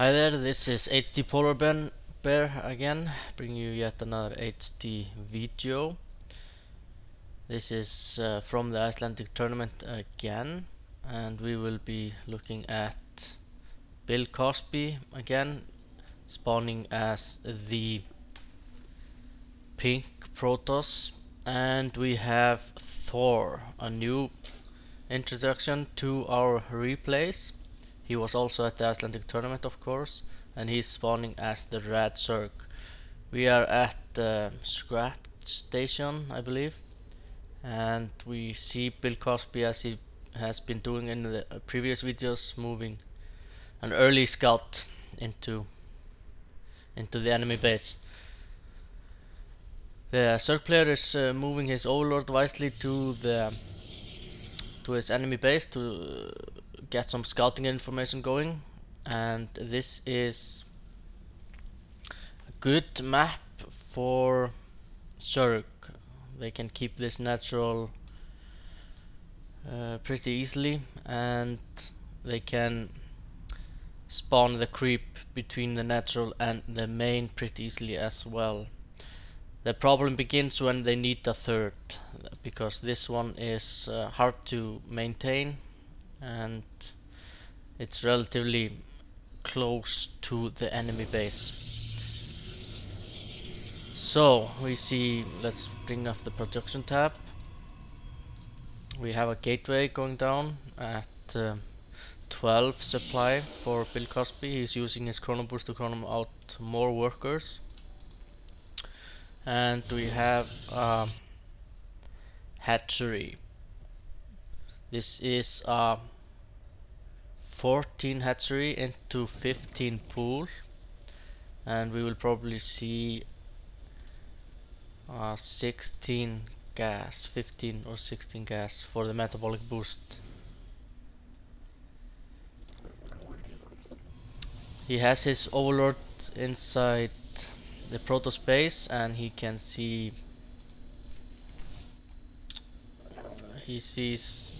Hi there, this is HDpolarbear again, bringing you yet another HD video. This is from the Icelandic tournament again, and we will be looking at Billcosby again, spawning as the pink Protoss, and we have Thor, a new introduction to our replays. He was also at the Icelandic tournament, of course, and he's spawning as the red Zerg. We are at the scratch station, I believe, and we see Billcosby, as he has been doing in the previous videos, moving an early scout into the enemy base. The Zerg player is moving his overlord wisely to his enemy base to get some scouting information going, and this is a good map for Zerg. They can keep this natural pretty easily, and they can spawn the creep between the natural and the main pretty easily as well. The problem begins when they need a third, because this one is hard to maintain and it's relatively close to the enemy base. So we see, let's bring up the production tab. We have a gateway going down at 12 supply for Billcosby. He's using his chrono boost to chrono out more workers. And we have a hatchery. This is a 14 hatchery into 15 pool, and we will probably see 16 gas, 15 or 16 gas for the metabolic boost. He has his overlord inside the proto space, and he can see, he sees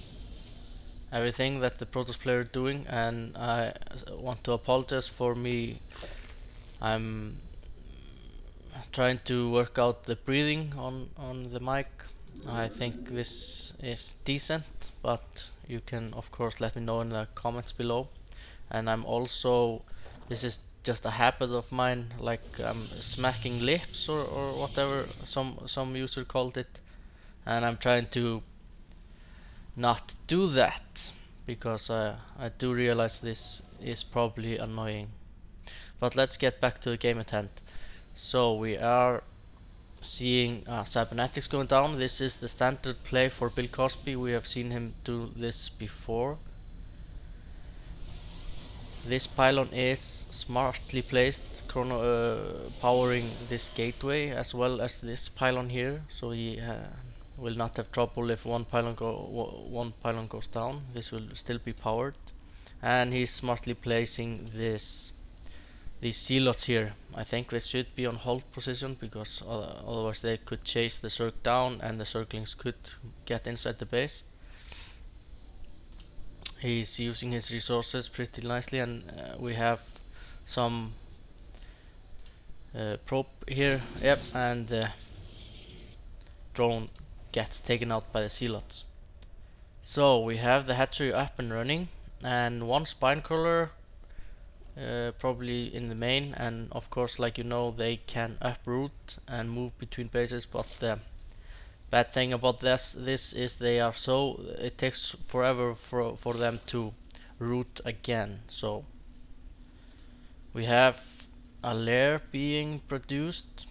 everything that the Protoss player is doing. And I want to apologize for me, I'm trying to work out the breathing on the mic. I think this is decent, but you can of course let me know in the comments below. And I'm also, this is just a habit of mine, like smacking lips or whatever some user called it, and I'm trying to not do that, because I do realize this is probably annoying. But let's get back to the game at hand. So we are seeing cybernetics going down. This is the standard play for Billcosby. We have seen him do this before. This pylon is smartly placed, powering this gateway as well as this pylon here, so he will not have trouble if one pylon goes down. This will still be powered, and he's smartly placing these zealots here. I think they should be on hold position, because otherwise they could chase the Zerg down and the Zerglings could get inside the base. He's using his resources pretty nicely, and we have some probe here. Yep, and the drone gets taken out by the zealots. So we have the hatchery up and running, and one spine crawler probably in the main, and of course, like you know, they can uproot and move between bases. But the bad thing about this is they are so, it takes forever for them to root again. So we have a lair being produced,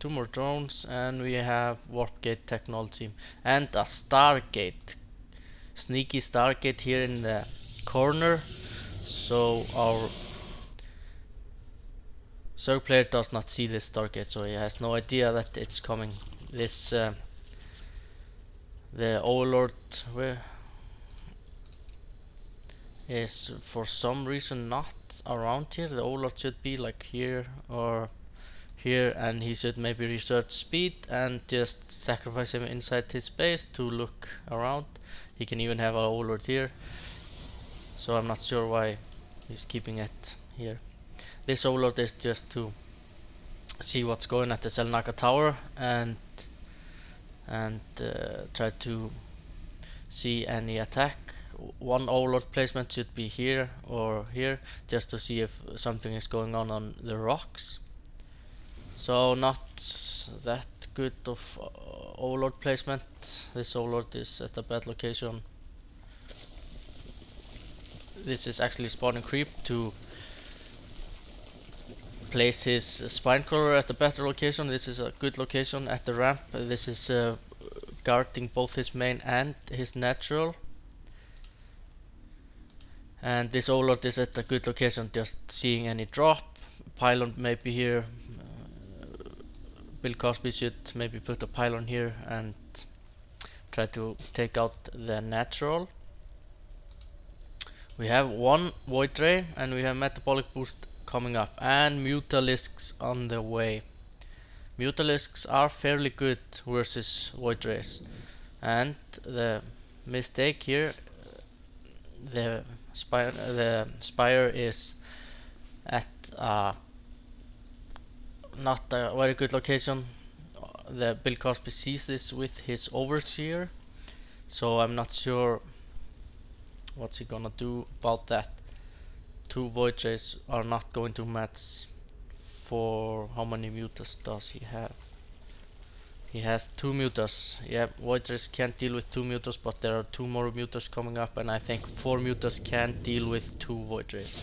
2 more drones, and we have warp gate technology and a stargate, sneaky stargate here in the corner. So our Zerg player does not see this stargate, so he has no idea that it's coming. This the overlord is for some reason not around here. The overlord should be like here or here, and he should maybe research speed and just sacrifice him inside his base to look around. He can even have an overlord here, so I'm not sure why he's keeping it here. This overload is just to see what's going at the Selnaka tower and try to see any attack. One overload placement should be here or here, just to see if something is going on the rocks. So not that good of overload placement. This overload is at a bad location. This is actually spawning creep to place his spine crawler at a better location. This is a good location at the ramp. This is guarding both his main and his natural. And this overlord is at a good location, just seeing any drop. Pylon maybe here. Billcosby should maybe put a pylon here and try to take out the natural. We have one void ray and we have metabolic boost coming up and mutalisks on the way. Mutalisks are fairly good versus void rays, and the mistake here, the spire is at not a very good location. The Billcosby sees this with his overseer, so I'm not sure what's he gonna do about that. Two void rays are not going to match. For how many mutas does he have? He has 2 mutas. Yeah, void rays can't deal with 2 mutas, but there are 2 more mutas coming up, and I think 4 mutas can deal with 2 void rays.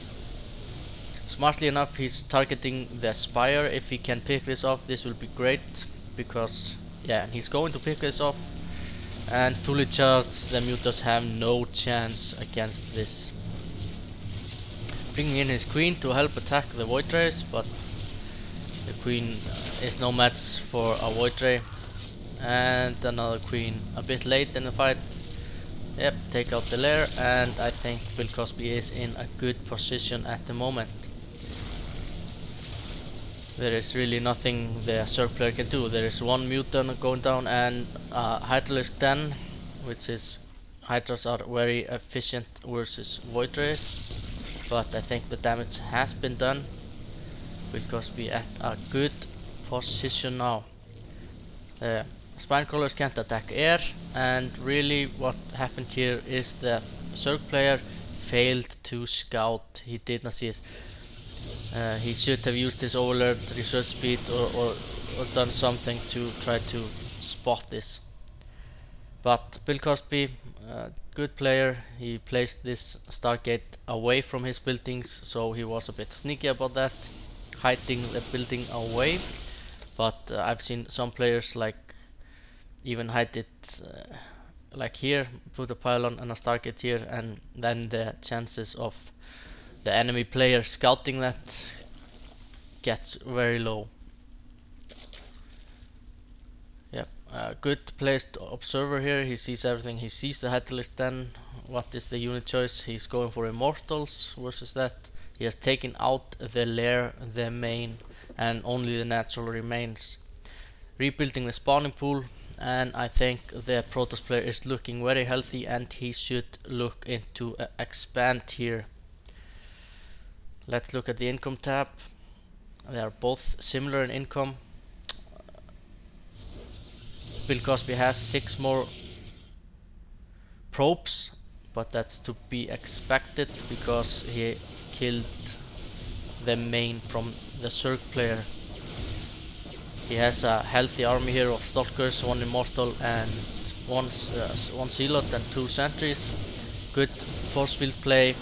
Smartly enough, he's targeting the spire. If he can pick this off, this will be great, because yeah, he's going to pick this off, and fully charged, the mutas have no chance against this. Bringing in his queen to help attack the void rays, but the queen is no match for a void ray. And another queen a bit late in the fight. Yep, take out the lair, and I think Billcosby is in a good position at the moment. There is really nothing the Zerg player can do. There is one mutant going down and Hydralisk 10, which is Hydras are very efficient versus void rays, but I think the damage has been done. Billcosby at a good position now. Spine crawlers can't attack air, and really what happened here is the Zerg player failed to scout. He did not see it. He should have used his overlord research speed or done something to try to spot this. But Billcosby, good player, he placed this Stargate away from his buildings, so he was a bit sneaky about that, hiding the building away. But I've seen some players like even hide it like here, put a pylon and a Stargate here, and then the chances of the enemy player scouting that gets very low. Yep, good placed observer here. He sees everything. He sees the Hydralisk 10. What is the unit choice? He's going for Immortals versus that. He has taken out the lair, the main, and only the natural remains. Rebuilding the spawning pool, and I think the Protoss player is looking very healthy, and he should look into expand here. Let's look at the income tab. They are both similar in income. Billcosby has 6 more probes, but that's to be expected because he killed the main from the Zerg player. He has a healthy army here of Stalkers, 1 Immortal and 1 Zealot and 2 Sentries. Good force field play,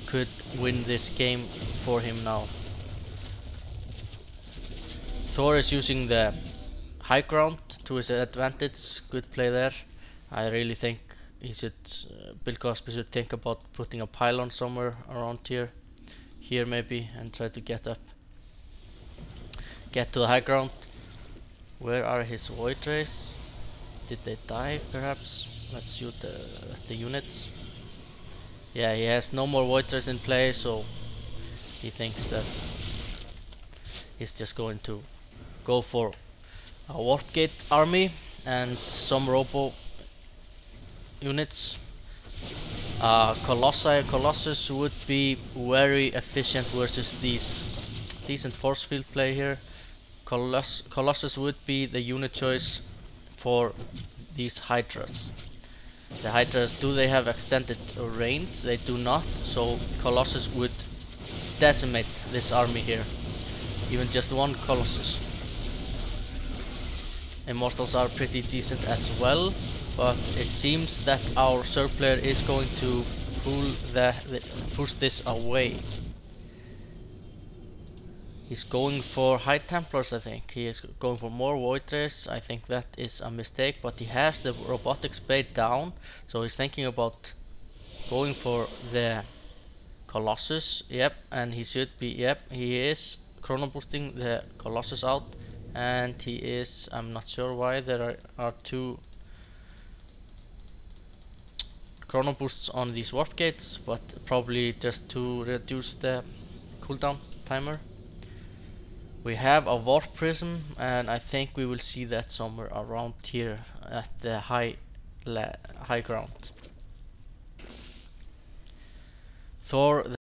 could win this game for him now. Thor is using the high ground to his advantage. Good play there. I really think he should, Billcosby should think about putting a pylon somewhere around here maybe, and try to get up, get to the high ground. Where are his void rays? Did they die perhaps? Let's shoot the units. Yeah, he has no more void rays in play, so he thinks that he's just going to go for a warp gate army and some robo units. Colossus would be very efficient versus these decent force field play here. Colossus would be the unit choice for these Hydras. The Hydras, do they have extended range? They do not, so Colossus would decimate this army here. Even just one Colossus. Immortals are pretty decent as well, but it seems that our Zerg player is going to push this away. He's going for High Templars, I think. He is going for more Void Rays. I think that is a mistake, but he has the Robotics Blade down, so he's thinking about going for the Colossus. Yep, and he should be, yep, he is chrono boosting the Colossus out, and he is, I'm not sure why there are two chrono boosts on these warp gates, but probably just to reduce the cooldown timer. We have a warp prism, and I think we will see that somewhere around here at the high ground. Thor